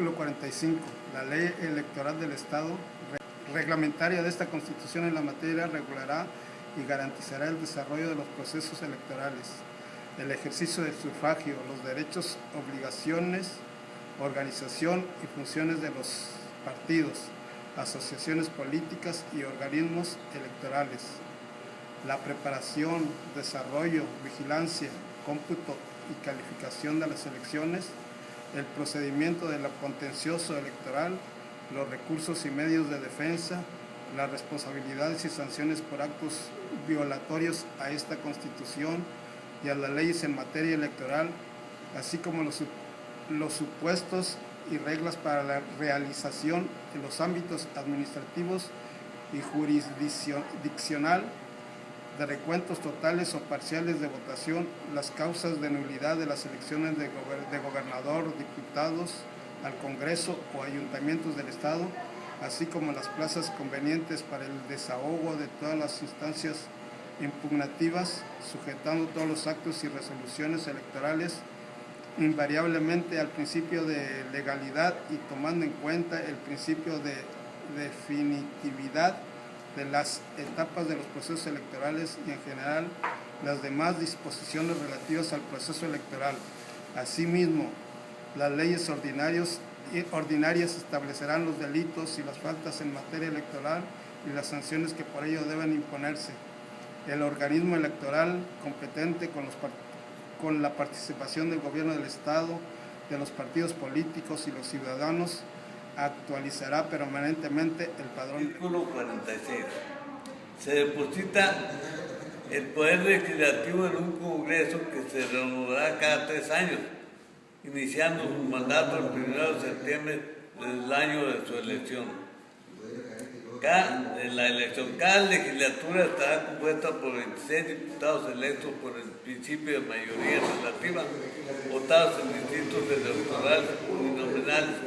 Artículo 45. La ley electoral del Estado reglamentaria de esta Constitución en la materia regulará y garantizará el desarrollo de los procesos electorales, el ejercicio del sufragio, los derechos, obligaciones, organización y funciones de los partidos, asociaciones políticas y organismos electorales, la preparación, desarrollo, vigilancia, cómputo y calificación de las elecciones, el procedimiento del contencioso electoral, los recursos y medios de defensa, las responsabilidades y sanciones por actos violatorios a esta Constitución y a las leyes en materia electoral, así como los supuestos y reglas para la realización en los ámbitos administrativos y jurisdiccional de recuentos totales o parciales de votación, las causas de nulidad de las elecciones de gobernador, diputados al Congreso o ayuntamientos del Estado, así como las plazas convenientes para el desahogo de todas las instancias impugnativas, sujetando todos los actos y resoluciones electorales invariablemente al principio de legalidad y tomando en cuenta el principio de definitividad de las etapas de los procesos electorales y en general las demás disposiciones relativas al proceso electoral. Asimismo, las leyes ordinarias establecerán los delitos y las faltas en materia electoral y las sanciones que por ello deben imponerse. El organismo electoral competente con la participación del gobierno del Estado, de los partidos políticos y los ciudadanos, actualizará permanentemente el padrón. Artículo 46. Se deposita el Poder Legislativo en un Congreso que se renovará cada 3 años, iniciando su mandato el 1 de septiembre del año de su elección. Cada legislatura estará compuesta por 26 diputados electos por el principio de mayoría relativa, votados en distritos electorales uninominales,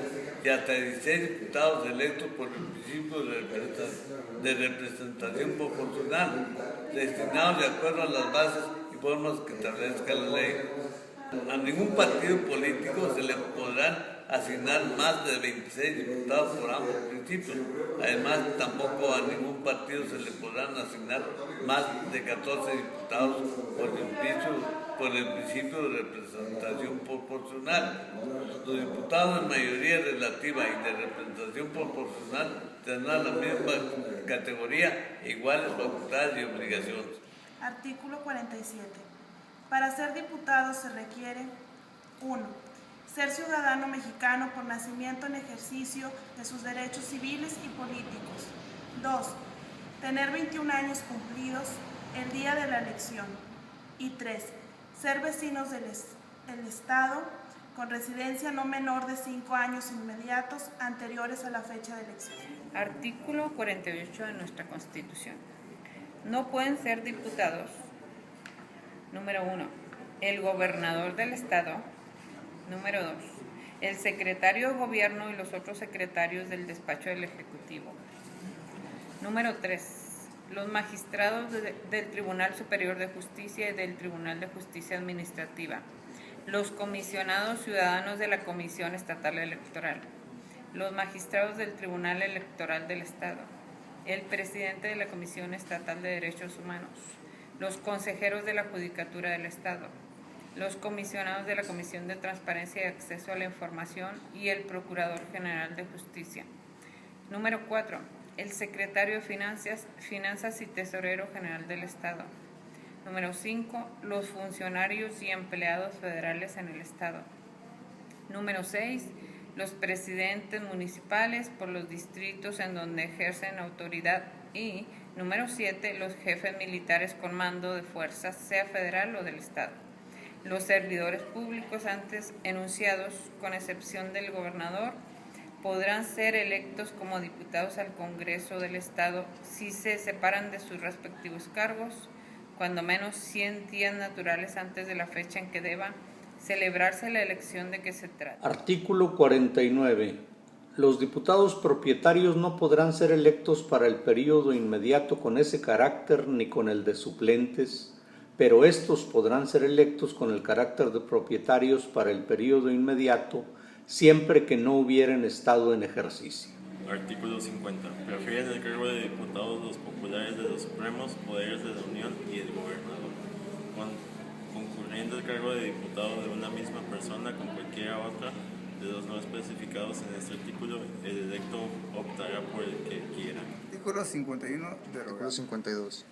y hasta 16 diputados electos por el principio de representación proporcional, destinados de acuerdo a las bases y formas que establezca la ley. A ningún partido político se le podrán asignar más de 26 diputados por ambos principios. Además, tampoco a ningún partido se le podrán asignar más de 14 diputados por el principio de representación proporcional. Los diputados de mayoría relativa y de representación proporcional tendrán la misma categoría, iguales facultades y obligaciones. Artículo 47. Para ser diputado se requiere 1. Ser ciudadano mexicano por nacimiento en ejercicio de sus derechos civiles y políticos. 2. Tener 21 años cumplidos el día de la elección. Y 3. Ser vecinos del Estado con residencia no menor de 5 años inmediatos anteriores a la fecha de elección. Artículo 48 de nuestra Constitución. No pueden ser diputados: número 1, el gobernador del Estado; número 2, el secretario de Gobierno y los otros secretarios del despacho del Ejecutivo; número 3, los magistrados del Tribunal Superior de Justicia y del Tribunal de Justicia Administrativa; los comisionados ciudadanos de la Comisión Estatal Electoral; los magistrados del Tribunal Electoral del Estado; el presidente de la Comisión Estatal de Derechos Humanos; los consejeros de la Judicatura del Estado; los comisionados de la Comisión de Transparencia y Acceso a la Información y el Procurador General de Justicia. Número 4, el secretario de Finanzas y Tesorero General del Estado. Número 5, los funcionarios y empleados federales en el Estado. Número 6, los presidentes municipales por los distritos en donde ejercen autoridad. Y número 7, los jefes militares con mando de fuerzas, sea federal o del Estado. Los servidores públicos antes enunciados, con excepción del gobernador, podrán ser electos como diputados al Congreso del Estado si se separan de sus respectivos cargos, cuando menos 100 días naturales antes de la fecha en que deba celebrarse la elección de que se trata. Artículo 49. Los diputados propietarios no podrán ser electos para el período inmediato con ese carácter ni con el de suplentes, pero estos podrán ser electos con el carácter de propietarios para el período inmediato siempre que no hubieran estado en ejercicio. Artículo 50. Prefieren el cargo de diputados los populares de los supremos poderes de la Unión y el gobernador. Concurriendo el cargo de diputado de una misma persona con cualquiera otra de los no especificados en este artículo, el electo optará por el que quiera. Artículo 51. Artículo 52.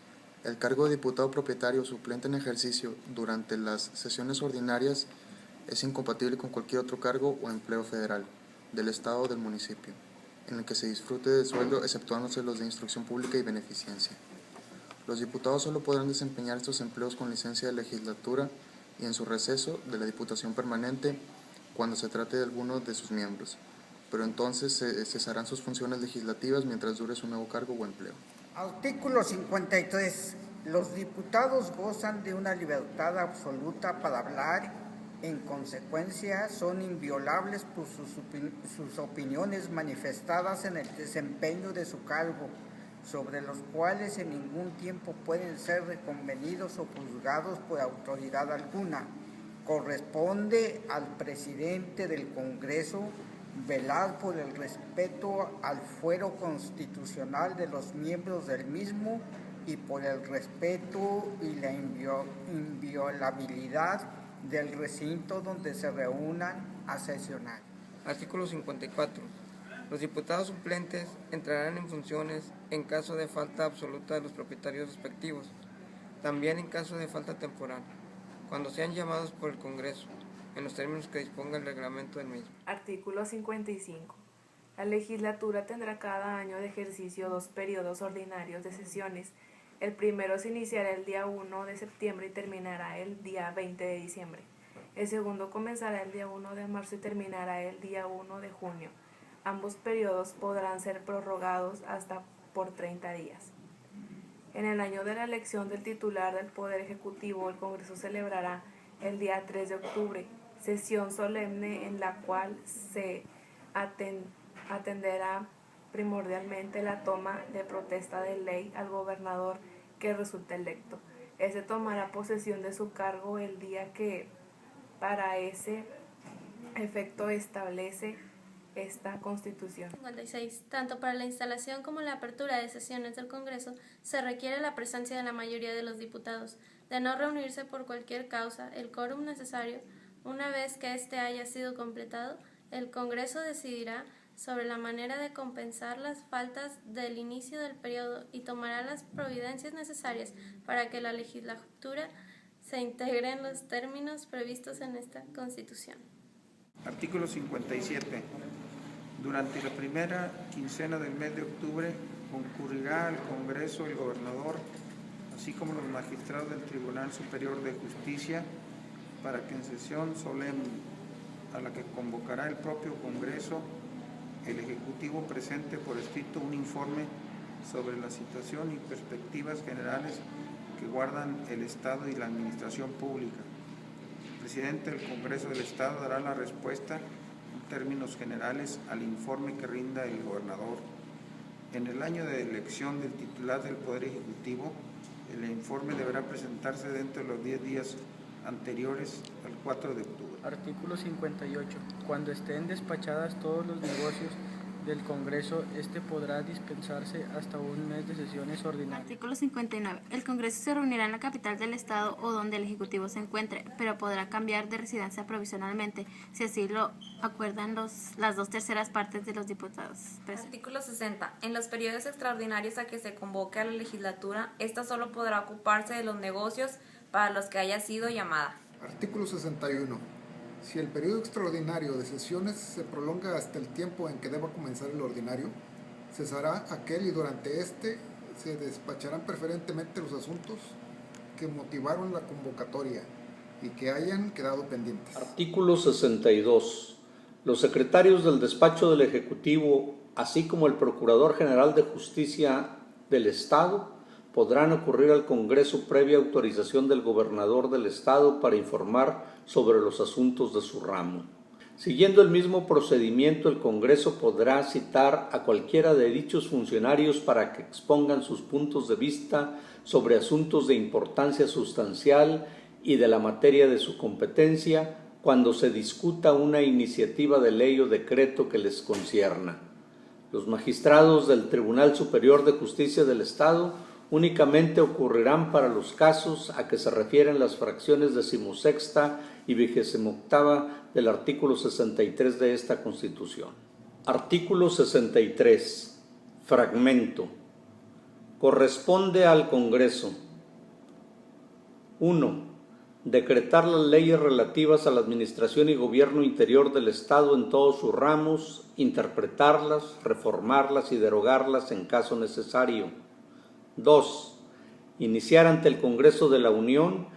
El cargo de diputado propietario o suplente en ejercicio durante las sesiones ordinarias es incompatible con cualquier otro cargo o empleo federal, del Estado o del municipio, en el que se disfrute del sueldo, exceptuándose los de instrucción pública y beneficencia. Los diputados solo podrán desempeñar estos empleos con licencia de legislatura y en su receso de la Diputación Permanente cuando se trate de alguno de sus miembros, pero entonces cesarán sus funciones legislativas mientras dure su nuevo cargo o empleo. Artículo 53. Los diputados gozan de una libertad absoluta para hablar. En consecuencia, son inviolables por sus opiniones manifestadas en el desempeño de su cargo, sobre los cuales en ningún tiempo pueden ser reconvenidos o juzgados por autoridad alguna. Corresponde al presidente del Congreso velar por el respeto al fuero constitucional de los miembros del mismo y por el respeto y la inviolabilidad del recinto donde se reúnan a sesionar. Artículo 54. Los diputados suplentes entrarán en funciones en caso de falta absoluta de los propietarios respectivos, también en caso de falta temporal, cuando sean llamados por el Congreso, en los términos que disponga el reglamento del mismo. Artículo 55. La legislatura tendrá cada año de ejercicio 2 periodos ordinarios de sesiones. El primero se iniciará el día 1 de septiembre y terminará el día 20 de diciembre. El segundo comenzará el día 1 de marzo y terminará el día 1 de junio. Ambos periodos podrán ser prorrogados hasta por 30 días. En el año de la elección del titular del Poder Ejecutivo, el Congreso celebrará el día 3 de octubre, sesión solemne en la cual se atenderá primordialmente la toma de protesta de ley al gobernador que resulte electo. Este tomará posesión de su cargo el día que para ese efecto establece esta Constitución. 56. Tanto para la instalación como la apertura de sesiones del Congreso se requiere la presencia de la mayoría de los diputados. De no reunirse por cualquier causa el quórum necesario, una vez que éste haya sido completado, el Congreso decidirá sobre la manera de compensar las faltas del inicio del periodo y tomará las providencias necesarias para que la legislatura se integre en los términos previstos en esta Constitución. Artículo 57. Durante la primera quincena del mes de octubre concurrirá al Congreso el gobernador, así como los magistrados del Tribunal Superior de Justicia, para que en sesión solemne, a la que convocará el propio Congreso, el Ejecutivo presente por escrito un informe sobre la situación y perspectivas generales que guardan el Estado y la Administración Pública. El presidente del Congreso del Estado dará la respuesta en términos generales al informe que rinda el gobernador. En el año de elección del titular del Poder Ejecutivo, el informe deberá presentarse dentro de los 10 días anteriores al 4 de octubre. Artículo 58. Cuando estén despachadas todos los negocios del Congreso, podrá dispensarse hasta un mes de sesiones ordinarias. Artículo 59. El Congreso se reunirá en la capital del Estado o donde el Ejecutivo se encuentre, pero podrá cambiar de residencia provisionalmente, si así lo acuerdan las 2/3 partes de los diputados presentes. Artículo 60. En los periodos extraordinarios a que se convoque a la legislatura, esta solo podrá ocuparse de los negocios para los que haya sido llamada. Artículo 61. Si el periodo extraordinario de sesiones se prolonga hasta el tiempo en que deba comenzar el ordinario, cesará aquel y durante este se despacharán preferentemente los asuntos que motivaron la convocatoria y que hayan quedado pendientes. Artículo 62. Los secretarios del despacho del Ejecutivo, así como el Procurador General de Justicia del Estado, podrán ocurrir al Congreso previa autorización del gobernador del Estado para informar sobre los asuntos de su ramo. Siguiendo el mismo procedimiento, el Congreso podrá citar a cualquiera de dichos funcionarios para que expongan sus puntos de vista sobre asuntos de importancia sustancial y de la materia de su competencia, cuando se discuta una iniciativa de ley o decreto que les concierna. Los magistrados del Tribunal Superior de Justicia del Estado únicamente ocurrirán para los casos a que se refieren las fracciones 16ª y 28ª del artículo 63 de esta Constitución. Artículo 63. Fragmento. Corresponde al Congreso: 1. Decretar las leyes relativas a la administración y gobierno interior del Estado en todos sus ramos, interpretarlas, reformarlas y derogarlas en caso necesario. 2. Iniciar ante el Congreso de la Unión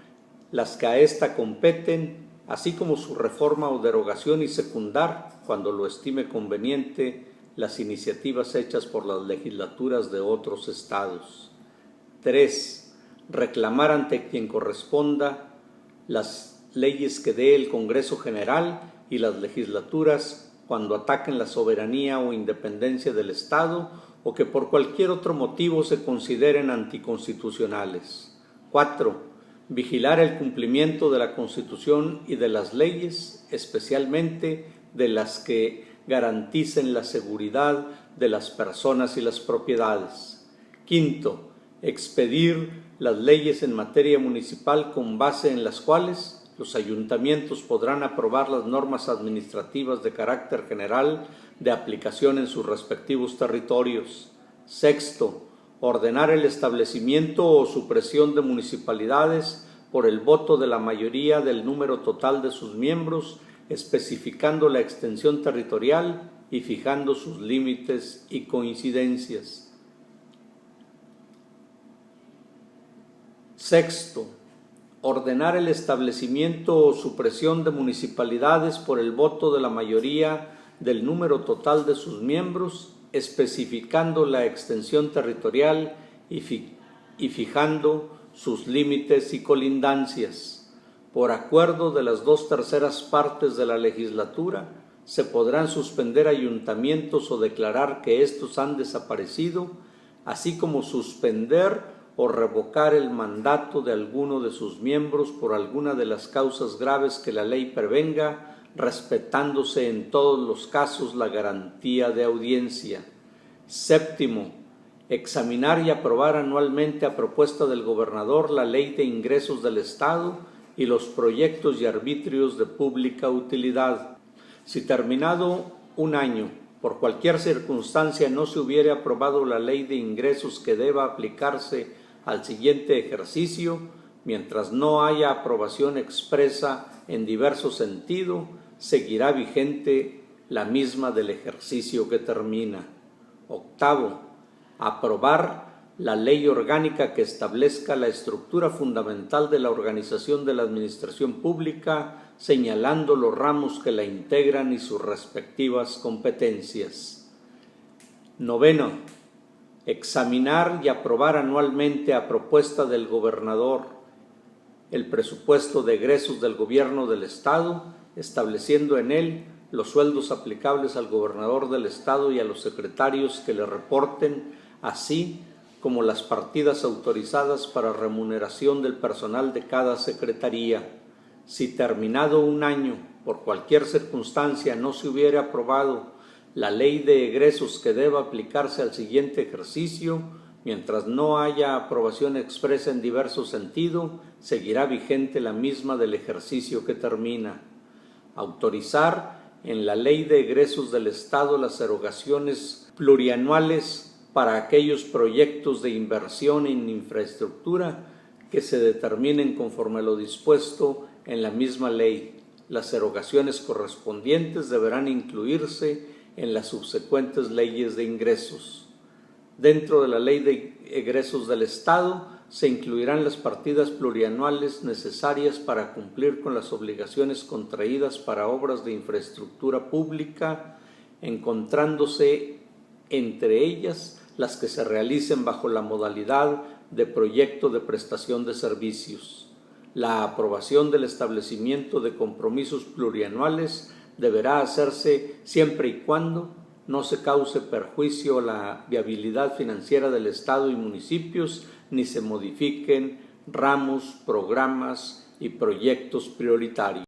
las que a ésta competen, así como su reforma o derogación, y secundar, cuando lo estime conveniente, las iniciativas hechas por las legislaturas de otros estados. 3. Reclamar ante quien corresponda las leyes que dé el Congreso General y las legislaturas cuando ataquen la soberanía o independencia del Estado o que por cualquier otro motivo se consideren anticonstitucionales. 4. Vigilar el cumplimiento de la Constitución y de las leyes, especialmente de las que garanticen la seguridad de las personas y las propiedades. 5. Expedir las leyes en materia municipal con base en las cuales los ayuntamientos podrán aprobar las normas administrativas de carácter general de aplicación en sus respectivos territorios. 6. Ordenar el establecimiento o supresión de municipalidades por el voto de la mayoría del número total de sus miembros, especificando la extensión territorial y fijando sus límites y coincidencias. 6. Ordenar el establecimiento o supresión de municipalidades por el voto de la mayoría del número total de sus miembros, especificando la extensión territorial y fijando sus límites y colindancias. Por acuerdo de las 2/3 partes de la legislatura, se podrán suspender ayuntamientos o declarar que estos han desaparecido, así como suspender o revocar el mandato de alguno de sus miembros por alguna de las causas graves que la ley prevenga, respetándose en todos los casos la garantía de audiencia. 7. Examinar y aprobar anualmente a propuesta del gobernador la ley de ingresos del Estado y los proyectos y arbitrios de pública utilidad. Si terminado un año, por cualquier circunstancia, no se hubiere aprobado la ley de ingresos que deba aplicarse al siguiente ejercicio, mientras no haya aprobación expresa en diverso sentido, seguirá vigente la misma del ejercicio que termina. 8. Aprobar la ley orgánica que establezca la estructura fundamental de la organización de la administración pública, señalando los ramos que la integran y sus respectivas competencias. 9. Examinar y aprobar anualmente a propuesta del gobernador el presupuesto de egresos del gobierno del Estado, estableciendo en él los sueldos aplicables al gobernador del Estado y a los secretarios que le reporten, así como las partidas autorizadas para remuneración del personal de cada secretaría. Si terminado un año, por cualquier circunstancia, no se hubiera aprobado la ley de egresos que deba aplicarse al siguiente ejercicio, mientras no haya aprobación expresa en diverso sentido, seguirá vigente la misma del ejercicio que termina. Autorizar en la ley de egresos del Estado las erogaciones plurianuales para aquellos proyectos de inversión en infraestructura que se determinen conforme a lo dispuesto en la misma ley. Las erogaciones correspondientes deberán incluirse en las subsecuentes leyes de ingresos. Dentro de la ley de egresos del Estado se incluirán las partidas plurianuales necesarias para cumplir con las obligaciones contraídas para obras de infraestructura pública, encontrándose entre ellas las que se realicen bajo la modalidad de proyecto de prestación de servicios. La aprobación del establecimiento de compromisos plurianuales deberá hacerse siempre y cuando no se cause perjuicio a la viabilidad financiera del Estado y municipios, ni se modifiquen ramos, programas y proyectos prioritarios.